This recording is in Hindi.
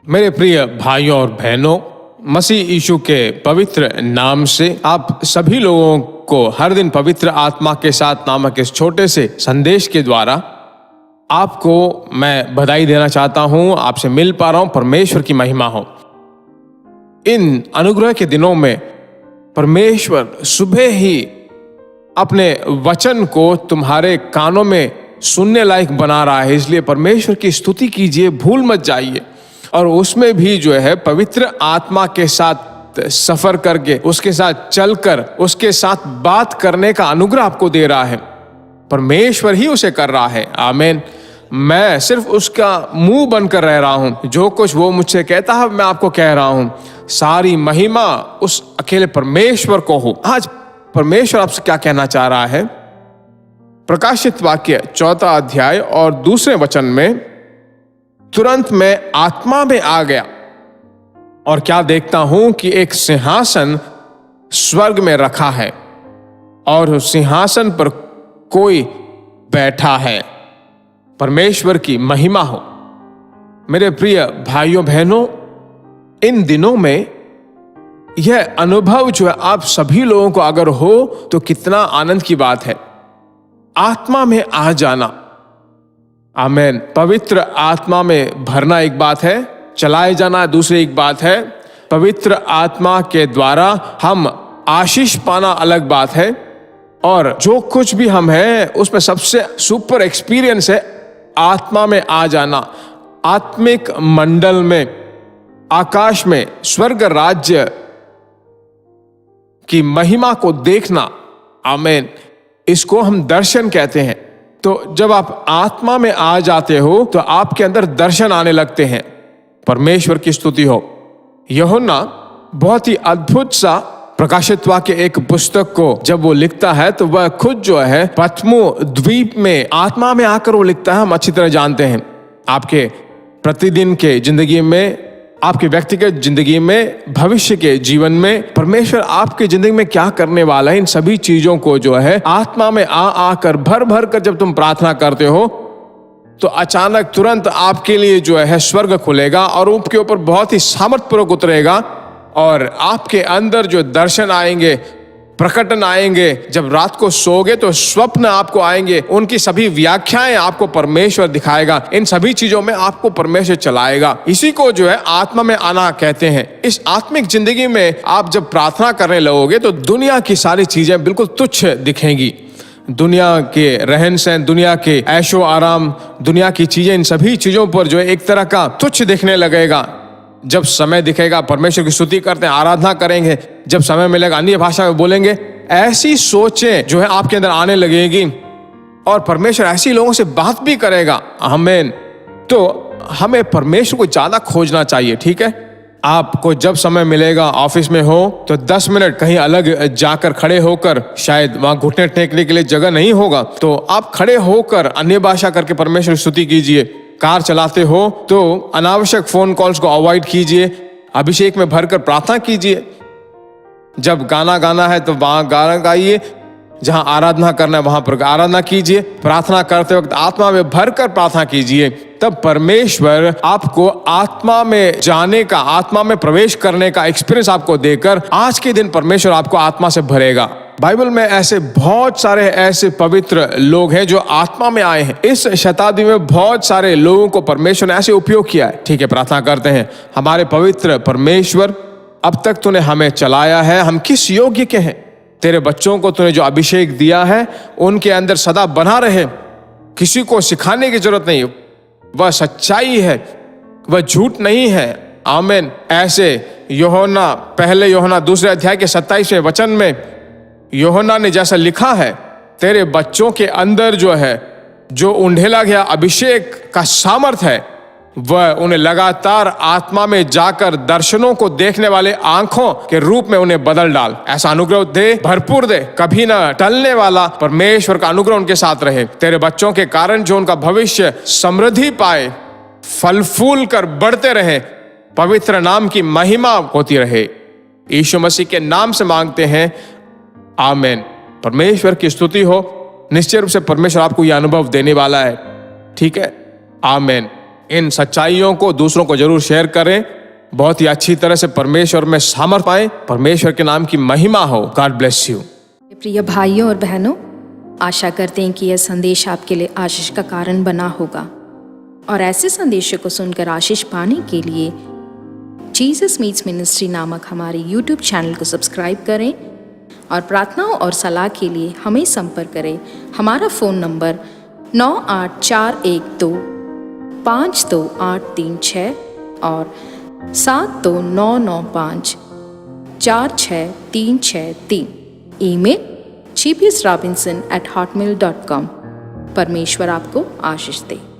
मेरे प्रिय भाइयों और बहनों, मसीह यीशु के पवित्र नाम से आप सभी लोगों को हर दिन पवित्र आत्मा के साथ नामक इस छोटे से संदेश के द्वारा आपको मैं बधाई देना चाहता हूं। आपसे मिल पा रहा हूं, परमेश्वर की महिमा हो। इन अनुग्रह के दिनों में परमेश्वर सुबह ही अपने वचन को तुम्हारे कानों में सुनने लायक बना रहा है, इसलिए परमेश्वर की स्तुति कीजिए, भूल मत जाइए। और उसमें भी जो है पवित्र आत्मा के साथ सफर करके, उसके साथ चलकर, उसके साथ बात करने का अनुग्रह आपको दे रहा है। परमेश्वर ही उसे कर रहा है। आमीन। मैं सिर्फ उसका मुंह बनकर रह रहा हूं। जो कुछ वो मुझसे कहता है मैं आपको कह रहा हूं। सारी महिमा उस अकेले परमेश्वर को हो। आज परमेश्वर आपसे क्या कहना चाह रहा है? प्रकाशित वाक्य 4 अध्याय और 2 वचन में, तुरंत मैं आत्मा में आ गया और क्या देखता हूं कि एक सिंहासन स्वर्ग में रखा है और उस सिंहासन पर कोई बैठा है। परमेश्वर की महिमा हो। मेरे प्रिय भाइयों बहनों, इन दिनों में यह अनुभव जो है आप सभी लोगों को अगर हो तो कितना आनंद की बात है। आत्मा में आ जाना। आमीन। पवित्र आत्मा में भरना एक बात है, चलाए जाना दूसरी एक बात है। पवित्र आत्मा के द्वारा हम आशीष पाना अलग बात है। और जो कुछ भी हम हैं उसमें सबसे सुपर एक्सपीरियंस है आत्मा में आ जाना। आत्मिक मंडल में, आकाश में, स्वर्ग राज्य की महिमा को देखना। आमीन। इसको हम दर्शन कहते हैं। तो जब आप आत्मा में आ जाते हो तो आपके अंदर दर्शन आने लगते हैं। परमेश्वर की स्तुति हो। यूहन्ना बहुत ही अद्भुत सा प्रकाशित वाक्य एक पुस्तक को जब वो लिखता है तो वह खुद जो है पत्मो द्वीप में आत्मा में आकर वो लिखता है। हम अच्छी तरह जानते हैं आपके प्रतिदिन के जिंदगी में, आपके व्यक्तिगत जिंदगी में, भविष्य के जीवन में परमेश्वर आपके जिंदगी में क्या करने वाला है, इन सभी चीजों को जो है आत्मा में आकर भर भर कर जब तुम प्रार्थना करते हो तो अचानक तुरंत आपके लिए जो है स्वर्ग खुलेगा और आपके ऊपर बहुत ही सामर्थ्यपूर्वक उतरेगा और आपके अंदर जो दर्शन आएंगे, प्रकटन आएंगे। जब रात को सोओगे तो स्वप्न आपको आएंगे, उनकी सभी व्याख्याएं आपको परमेश्वर दिखाएगा। इन सभी चीजों में आपको परमेश्वर चलाएगा। इसी को जो है आत्मा में आना कहते हैं। इस आत्मिक जिंदगी में आप जब प्रार्थना करने लगोगे तो दुनिया की सारी चीजें बिल्कुल तुच्छ दिखेंगी। दुनिया के रहन सहन, दुनिया के ऐशो आराम, दुनिया की चीजें, इन सभी चीजों पर जो है एक तरह का तुच्छ दिखने लगेगा। जब समय दिखेगा परमेश्वर की स्तुति करते हैं, आराधना करेंगे, जब समय मिलेगा अन्य भाषा में बोलेंगे, ऐसी सोचें जो है आपके अंदर आने लगेगी और परमेश्वर ऐसी लोगों से बात भी करेगा। आमीन। तो हमें परमेश्वर को ज्यादा खोजना चाहिए। ठीक है, आपको जब समय मिलेगा, ऑफिस में हो तो 10 मिनट कहीं अलग जाकर खड़े होकर, शायद वहां घुटने टेकने के लिए जगह नहीं होगा तो आप खड़े होकर अन्य भाषा करके परमेश्वर की स्तुति कीजिए। कार चलाते हो तो अनावश्यक फोन कॉल्स को अवॉइड कीजिए। अभिषेक में भरकर प्रार्थना कीजिए। जब गाना गाना है तो वहां गाना गाइए, जहां आराधना करना है वहां पर आराधना कीजिए। प्रार्थना करते वक्त आत्मा में भरकर प्रार्थना कीजिए। तब परमेश्वर आपको आत्मा में जाने का, आत्मा में प्रवेश करने का एक्सपीरियंस आपको देकर आज के दिन परमेश्वर आपको आत्मा से भरेगा। बाइबल में ऐसे बहुत सारे ऐसे पवित्र लोग हैं जो आत्मा में आए हैं। इस शताब्दी में बहुत सारे लोगों को परमेश्वर ने ऐसे उपयोग किया है। ठीक है, प्रार्थना करते हैं, हमारे पवित्र परमेश्वर, अब तक तूने हमें चलाया है, हम किस योग्य के हैं? तेरे बच्चों को तूने जो अभिषेक दिया है उनके अंदर सदा बना रहे। किसी को सिखाने की जरूरत नहीं, वह सच्चाई है, वह झूठ नहीं है। आमीन। ऐसे यूहन्ना, पहले यूहन्ना 2 अध्याय के 27वें वचन में यूहन्ना ने जैसा लिखा है, तेरे बच्चों के अंदर जो है जो उंडेला गया अभिषेक का सामर्थ्य है, वह उन्हें लगातार आत्मा में जाकर दर्शनों को देखने वाले आंखों के रूप में उन्हें बदल डाल। ऐसा अनुग्रह दे, भरपूर दे, कभी ना टलने वाला परमेश्वर का अनुग्रह उनके साथ रहे। तेरे बच्चों के कारण जो उनका भविष्य समृद्धि पाए, फल फूल कर बढ़ते रहे, पवित्र नाम की महिमा होती रहे। यीशु मसीह के नाम से मांगते हैं, आमीन। परमेश्वर की स्तुति हो। निश्चय रूप से परमेश्वर आपको यह अनुभव देने वाला है। ठीक है, आमीन। इन सच्चाइयों को दूसरों को जरूर शेयर करें। बहुत ही अच्छी तरह से परमेश्वर में सामर्थ पाएं। परमेश्वर के नाम की महिमा हो। God bless you. प्रिय भाइयों और बहनों, आशा करते हैं कि यह संदेश आपके लिए आशीष का कारण बना होगा और ऐसे संदेशों को सुनकर आशीष पाने के लिए जीसस मीट्स मिनिस्ट्री नामक हमारे YouTube चैनल को सब्सक्राइब करें और प्रार्थनाओं और सलाह के लिए हमें संपर्क करें। हमारा फ़ोन नंबर 9841252836 और 7299546363। Email gbsrobinson@hotmail.com। परमेश्वर आपको आशीष दे।